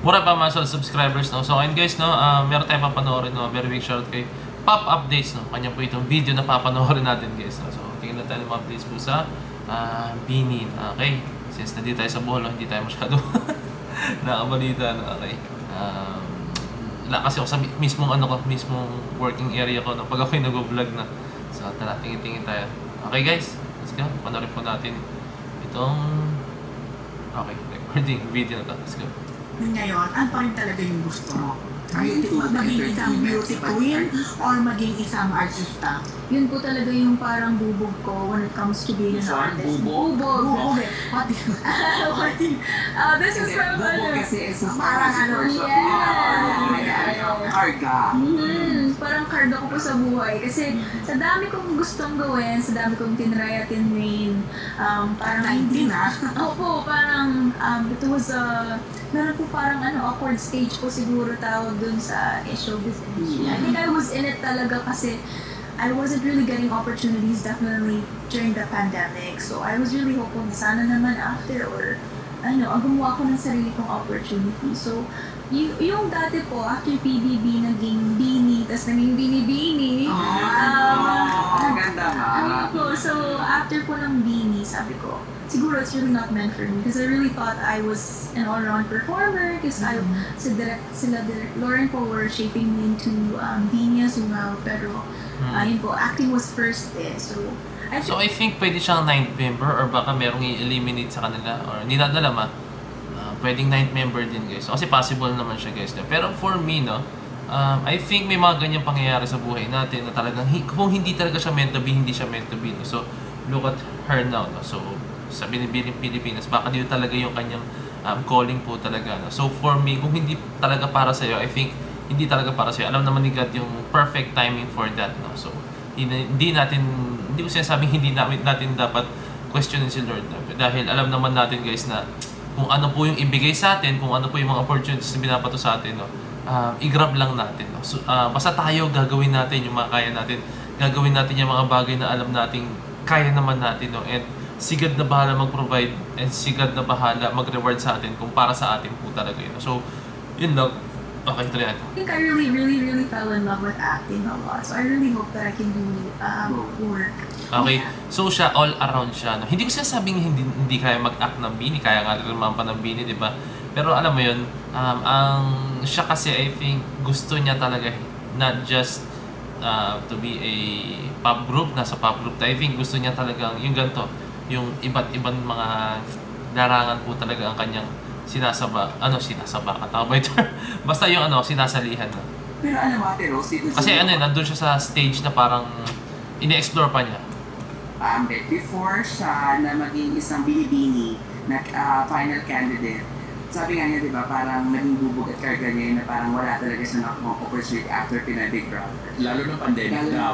mura pa mga subscribers, no? So, ayun guys, no? Meron tayong papanoorin, no? Very big shout kay Pop Updates, no? Kanya po itong video na papanoorin natin, guys, no? So, tingnan natin ang updates po sa Bini. Okay? Since nandito tayo sa Bohol, hindi tayo masyado nakabalita, no? Okay? Wala kasi ako sa mismong working area ko, no? Pag ako'y nag-vlog na. So, tara, tingin-tingin tayo. Okay, guys? Let's go. Panoorin po natin itong recording video na to. Let's go. Ngayon, ano pa rin talaga yung gusto mo? Maging isang beauty queen or maging isang artista? Yun po talaga yung parang bubog ko when it comes to being an artist. Bubog. This is from Bubog kasi isa parang ano, karga. Parang karga ko po sa buhay. Kasi sa dami kong gustong gawin, sa dami kong tinry at tinrain, parang hindi na. Opo, parang it was meron po parang awkward stage po siguro tawag dun sa showbiz industry. I think I was in it talaga kasi I wasn't really getting opportunities definitely during the pandemic. So I was really hopeful na sana naman after or gumawa ko ng sarili kong opportunity. So yung dati po, after PBB, naging Bini, tas naging Bini-Bini. Ang ganda nga. So after po ng Bini, sabi ko, siguro it's really not meant for me because I really thought I was an all-around performer because sila Lauren po were shaping me into Bini as well, pero yun po, acting was first So I think pwede siyang 9th member or baka merong i-eliminate sa kanila or hindi natin alam pwedeng 9th member din guys. So, kasi possible naman siya guys. Pero for me, no, I think may mga ganyang pangyayari sa buhay natin na talagang kung hindi talaga siya meant to be, hindi siya meant to be. No? So look at her now. No? So sa Binibining Pilipinas, baka dito talaga yung kanyang calling po talaga. No? So for me, kung hindi talaga para sa'yo, I think hindi talaga para sa'yo. Alam naman ni God yung perfect timing for that. No? So hindi ko sinasabing hindi natin dapat questionin si Lord. No? Dahil alam naman natin guys na kung ano po yung ibigay sa atin, kung ano po yung mga opportunities na binapato sa atin, no? I-grab lang natin. No? So, basta tayo gagawin natin yung mga kaya natin. Gagawin natin yung mga bagay na alam natin kaya naman natin. No? And si God na bahala mag-provide and si God na bahala mag-reward sa atin kung para sa atin po talaga yun. So, yun lang. Okay, tuloy natin. I think I really fell in love with acting a lot. So I really hope that I can do work. Okay, so siya, all around siya. No? Hindi ko sinasabing hindi kaya mag-act ng Bini, kaya nga rin pa ng Bini, di ba? Pero alam mo yun, siya kasi I think gusto niya talaga not just to be a pop group, nasa pop group. I think gusto niya talagang yung ganito, yung iba't ibang mga larangan po talaga ang kanyang sinasaba, katawag ba ito? Basta yung sinasalihan. No? Pero alam mo, Ate Rose, kasi nandun siya sa stage na parang ine-explore pa niya. Before siya na maging isang Bini-Bini na final candidate, sabi nga niya, di ba, parang naging bubog at karga niya na parang wala talaga siya nakuha opportunity after Big Brother. Lalo na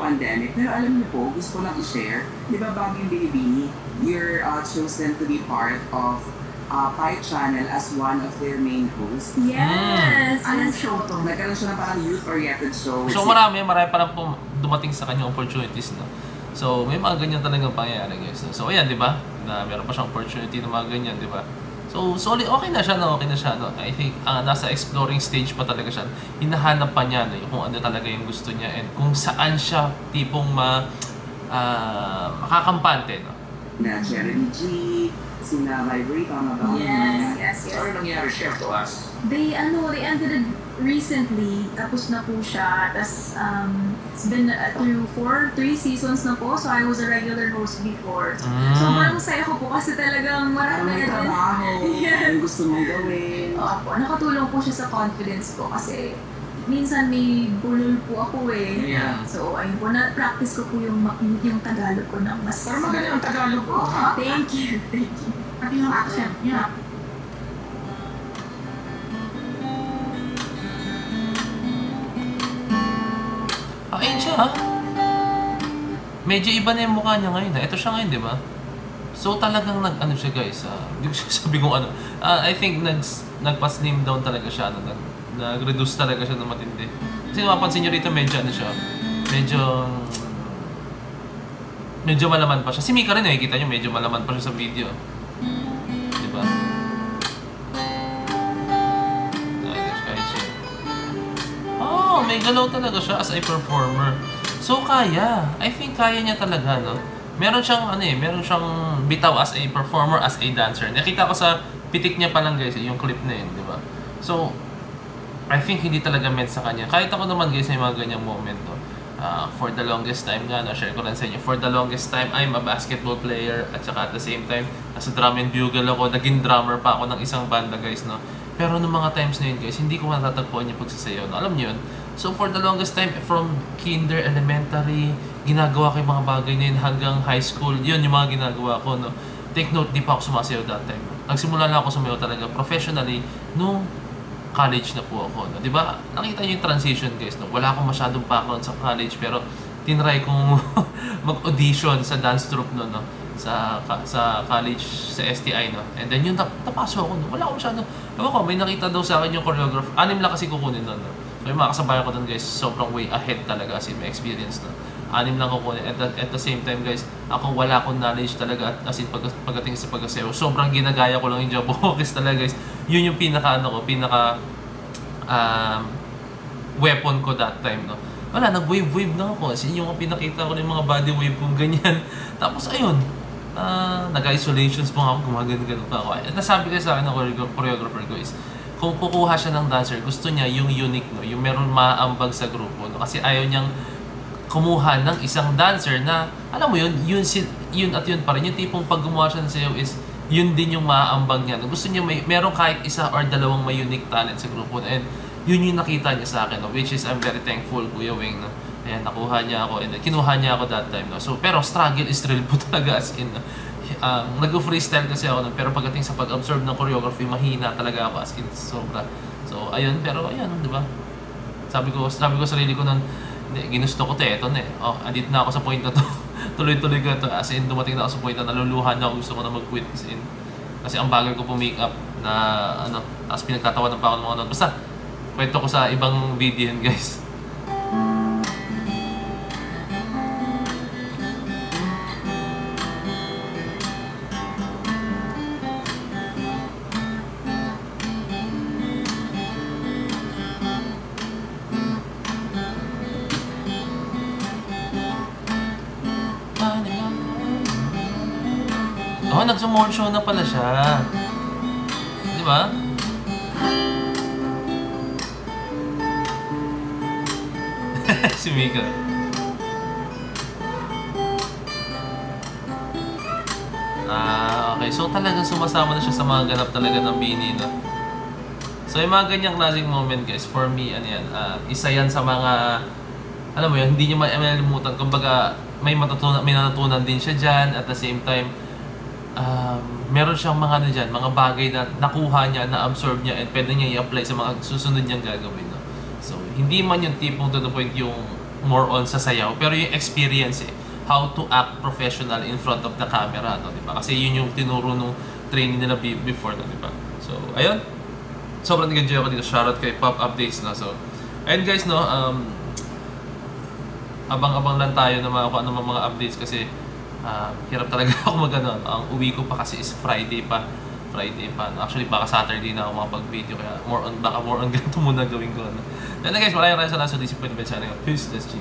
pandemic. Pero alam niyo po, gusto ko lang i-share, di ba, bago yung Bini-Bini, you're chosen to be part of Pi Channel as one of their main hosts. Yes! Anong show to? Nagkaroon siya ng parang youth-oriented show. So marami pa lang po dumating sa kanyang opportunities. No? So may mga ganyan talagang pangyayari guys. No? So ayan, di ba? Na meron pa siyang opportunity na mga ganyan, di ba? So solid, okay na siya. No? I think nasa exploring stage pa talaga siya. Hinahanap pa niya kung ano talaga yung gusto niya and kung saan siya tipong makakampante. No? Na Jeremy G, sina Library, tama ba? Yes. So, ano nangyari share to us? They ended it recently, tapos na po siya. Tapos, it's been through 3 seasons na po, so I was a regular host before. So, parang saya ko po kasi talagang marami may na din. trabaho, yung gusto mong gawin. Opo, nakatulong po siya sa confidence ko kasi minsan may bulol po ako Yeah. So, ayun po, na-practice ko po yung Tagalog ko ng mas... Pero magaling ang Tagalog po, ha? Thank you. Pati yung accent niya. Ayun siya, ha? Medyo iba na yung mukha niya ngayon. Ito siya ngayon, di ba? So talagang siya guys. Hindi ko sabi kung ano. I think nagpa-slim down talaga siya. Nag-reduce talaga siya ng matindi. Kasi mapapansin nyo rito medyo siya. Medyo malaman pa siya. Si Mika rin nakikita nyo medyo malaman pa siya sa video. Di ba? may galaw talaga siya as a performer. So, kaya. I think kaya niya talaga, no? Meron siyang, meron siyang bitaw as a performer, as a dancer. Nakita ko sa pitik niya pa lang, guys, yung clip na yun, di ba? So, I think hindi talaga meant sa kanya. Kahit ako naman, guys, may mga ganyang moment, no? For the longest time nga, share ko lang sa inyo, for the longest time, I'm a basketball player at saka at the same time, nasa drum and bugle ako, naging drummer pa ako ng isang banda, guys, no? Pero nung mga times na yun, guys, hindi ko matatagpuan yung pagsasayaw, no? Alam niyo yun? So for the longest time, from kinder, elementary, ginagawa ko yung mga bagay na yun hanggang high school, yun yung mga ginagawa ko, no? Take note, di pa ako sumasayaw that time. Nagsimula lang ako sumayaw talaga professionally nung college na po ako, no? 'Di ba? Nakita niyo yung transition, guys, no? Wala akong masyadong background sa college pero tinry kong mag-audition sa dance troupe no, sa college sa STI, no. And then yun napasok ako, no. Wala akong masyadong, may nakita daw sa akin yung choreographer. 6 lang kasi kukunin doon, no. So yung mga kasabayan ko doon, guys, sobrang way ahead talaga as in my experience, no. 6 lang kukunin. At the same time, guys, ako wala akong knowledge talaga as in pagdating sa pagsasayaw. Sobrang ginagaya ko lang yung Jabberwockies talaga, guys. Yun yung pinaka weapon ko that time, no. Wala, nag-wave na ako. Kasi yung pinakita ko ng mga body wave kong ganyan. Tapos ayun, nag-isolations pa ako, gumagano pa ako. At nasabi kasi sa akin ng choreographer ko is, kung kukuha siya ng dancer, gusto niya yung unique, no, yung meron maambag sa grupo, no. Kasi ayaw niyang kumuha ng isang dancer na, alam mo yun at yun pa rin. Yung tipong pag gumawa siya ng sayaw is, yun din yung maaambag niya. Gusto niya meron kahit isa or dalawang may unique talent sa grupo. And yun yung nakita niya sa akin, no? Which is I'm very thankful, Kuya Wing. No? Ayan, nakuha niya ako and kinuha niya ako that time. No? So, pero struggle is real po talaga as in. Nag-freestyle kasi ako, no? Pero pagdating sa pag-absorb ng choreography, mahina talaga ako as in sobra. So, ayun, pero ayun, di ba? Sabi ko sa sarili ko nun, hindi, ginusto ko ito na eh. Oh, andito na ako sa point na to. Tuloy-tuloy ko ito. As in, dumating na ako sa point na naluluhan na ako. Gusto ko na mag-quit. As in, kasi ang bagal ko po-make up na tapos pinagtatawanan pa ako ng mga nun. Basta, kwento ko sa ibang video yun, guys. Oh, nag-small show na pala siya. Di ba? Si Mika. Okay. So talagang sumasama na siya sa mga ganap talaga ng Bini, no? So yung mga ganyang klaseng moment, guys, for me, isa yan sa mga, alam mo yun, hindi nyo malilimutan. Kumbaga, may natutunan din siya dyan. At the same time, meron siyang mga mga bagay na nakuha niya, na-absorb niya, and pwede niya i-apply sa mga susunod niyang gagawin, no? So, hindi man yung tipong to the point yung more on sa sayaw, pero yung experience how to act professional in front of the camera, no? Diba? Kasi yun yung tinuro nung training nila before, no? Diba? So, ayun. Sobrang nag-enjoy ako dito. Shoutout kay Pop Updates, no? So, ayun, guys, no? Abang-abang lang tayo na kung ano mga updates kasi hirap talaga ako mag-ano. Ang uwi ko pa kasi is Friday pa. Actually, baka Saturday na ako makapag-video. Kaya more on ganito muna gawin ko. No? Then guys, maraming salamat sa discipline. Peace, let's see.